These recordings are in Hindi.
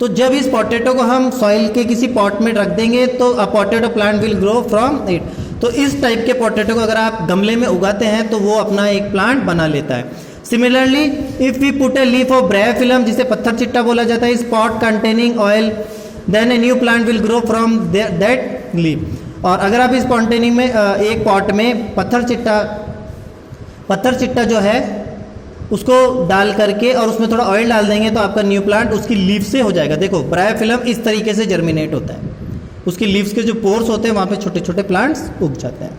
तो जब इस पोटैटो को हम सॉइल के किसी पॉट में रख देंगे तो अ potato plant will grow from it. तो इस टाइप के पोटैटो को अगर आप गमले में उगाते हैं तो वो अपना एक प्लांट बना लेता है। Similarly if we put a leaf of bryophyllum, जिसे पत्थर चिट्टा बोला जाता है, इस pot containing oil, then a new plant will grow from that leaf. और अगर आप इस कंटेनिंग में एक पॉट में पत्थर चिट्टा जो है उसको डाल करके और उसमें थोड़ा ऑयल डाल देंगे तो आपका न्यू प्लांट उसकी लीफ से हो जाएगा। देखो ब्रायोफिलम इस तरीके से जर्मिनेट होता है, उसकी लीव्स के जो पोर्स होते हैं वहाँ पे छोटे छोटे प्लांट्स उग जाते हैं।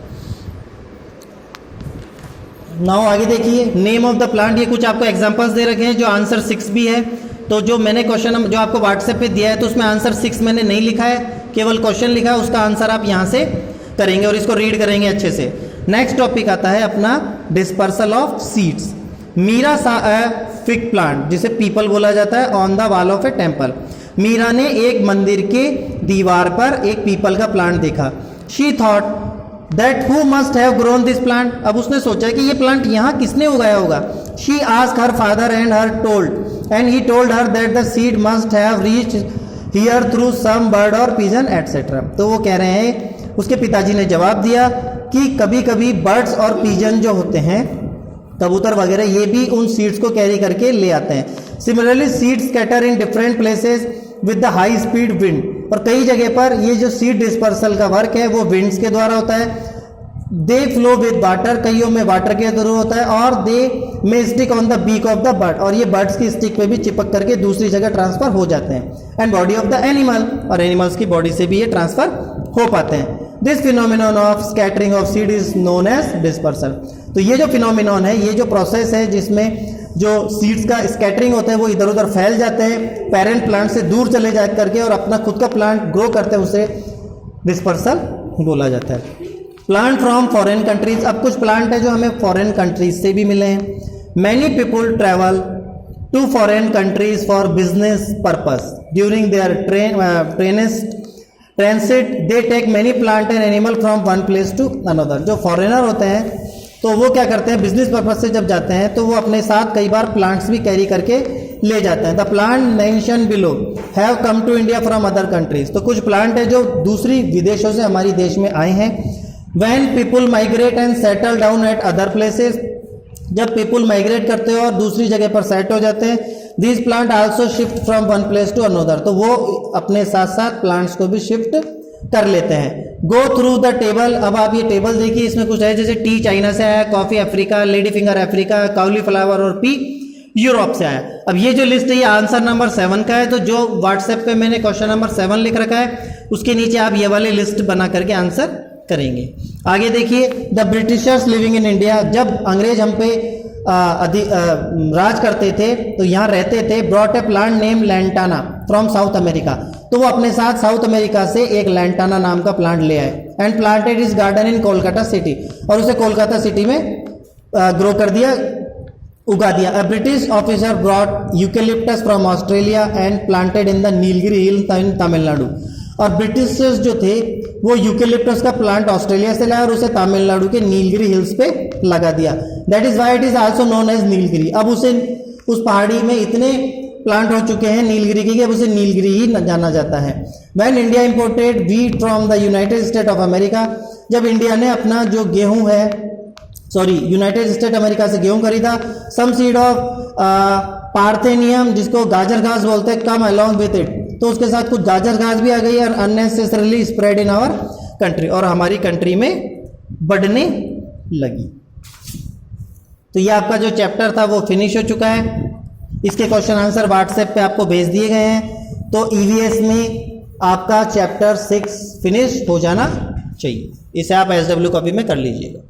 नाउ आगे देखिए नेम ऑफ द प्लांट, ये कुछ आपको एग्जांपल्स दे रखे हैं जो आंसर 6 भी है। तो जो मैंने क्वेश्चन जो आपको व्हाट्सएप पे दिया है तो उसमें आंसर 6 मैंने नहीं लिखा है, केवल क्वेश्चन लिखा है, उसका आंसर आप यहाँ से करेंगे और इसको रीड करेंगे अच्छे से। नेक्स्ट टॉपिक आता है अपना डिस्पर्सल ऑफ सीड्स। मीरा सा फिग प्लांट, जिसे पीपल बोला जाता है, on the wall of a temple. Meera ने एक मंदिर के दीवार पर एक पीपल का प्लांट देखा। She thought that who must have grown this plant. अब उसने सोचा कि ये प्लांट यहाँ किसने उगाया होगा। She asked her father and he told her that the seed must have reached here through some bird और पिजन एटसेट्रा। तो वो कह रहे हैं, उसके पिताजी ने जवाब दिया कि कभी कभी बर्ड्स और पिजन जो होते हैं, कबूतर वगैरह, ये भी उन सीड्स को कैरी करके ले आते हैं। Similarly seeds scatter in different places with the high speed wind. और कई जगह पर ये जो सीड डिस्पर्सल का वर्क है वो विंड्स के द्वारा होता है। दे फ्लो विद वाटर, कईयों में वाटर के थ्रू होता है। और they may stick on the beak of the bird, और ये बर्ड्स की स्टिक पे भी चिपक करके दूसरी जगह ट्रांसफर हो जाते हैं। And body of the animal, और एनिमल्स की बॉडी से भी ये ट्रांसफर हो पाते हैं। This phenomenon of scattering of seed is known as dispersal. तो ये जो फिनोमिनन है, ये जो प्रोसेस है जिसमें जो सीड्स का स्कैटरिंग होता है वो इधर उधर फैल जाते हैं, पेरेंट प्लांट से दूर चले जा करके और अपना खुद का प्लांट ग्रो करते हैं, उसे डिस्पर्सल बोला जाता है। प्लांट फ्रॉम फॉरेन कंट्रीज, अब कुछ प्लांट है जो हमें फॉरेन कंट्रीज से भी मिले हैं। Many people travel to foreign countries for business purpose during their transit they take many plant and animal from one place to another. जो फॉरेनर होते हैं तो वो क्या करते हैं, बिजनेस पर्पज से जब जाते हैं तो वो अपने साथ कई बार प्लांट्स भी कैरी करके ले जाते हैं। The plant mention below have come to India from other countries. तो कुछ प्लांट है जो दूसरी विदेशों से हमारी देश में आए हैं। When people migrate and settle down eight other places, जब पीपुल माइग्रेट करते हैं और दूसरी जगह पर सेट हो जाते हैं, this plant also shift from one place to another. तो वो अपने साथ साथ प्लांट्स को भी शिफ्ट कर लेते हैं। गो थ्रू द टेबल, अब आप ये टेबल देखिए, इसमें कुछ है जैसे टी चाइना से आया, coffee Africa, lady finger Africa, cauliflower और पी यूरोप से आया। अब ये जो लिस्ट है ये आंसर नंबर 7 का है। तो जो व्हाट्सएप पे मैंने क्वेश्चन नंबर 7 लिख रखा है उसके नीचे आप ये वाले लिस्ट बना करके आंसर करेंगे। आगे देखिए, the Britishers living in India, जब अंग्रेज हम पे राज करते थे तो यहाँ रहते थे, brought a plant name lantana from south America. तो वो अपने साथ साउथ अमेरिका से एक लैंटाना नाम का प्लांट ले आए and planted is garden in Kolkata city, और उसे कोलकाता सिटी में ग्रो कर दिया, उगा दिया। A British officer brought eucalyptus from Australia and planted in the Nilgiri hill in Tamil Nadu. और ब्रिटिशर्स जो थे वो यूकेलिप्टस का प्लांट ऑस्ट्रेलिया से लाया और उसे तमिलनाडु के नीलगिरी हिल्स पे लगा दिया। That is why it is also known as Nilgiri. अब उसे उस पहाड़ी में इतने प्लांट हो चुके हैं नीलगिरी के कि अब उसे नीलगिरी ही जाना जाता है। When India imported wheat from the United state of America, जब इंडिया ने अपना जो गेहूं है, यूनाइटेड स्टेट अमेरिका से गेहूं खरीदा, सम सीड ऑफ पार्थेनियम, जिसको गाजर घास बोलते हैं, कम अलॉन्ग विथ इट, तो उसके साथ कुछ गाजर घास भी आ गई और unnecessarily spread in our country, और हमारी कंट्री में बढ़ने लगी। तो ये आपका जो चैप्टर था वो फिनिश हो चुका है। इसके क्वेश्चन आंसर व्हाट्सएप पे आपको भेज दिए गए हैं। तो ईवीएस में आपका चैप्टर 6 फिनिश हो जाना चाहिए। इसे आप एसडब्ल्यू कॉपी में कर लीजिएगा।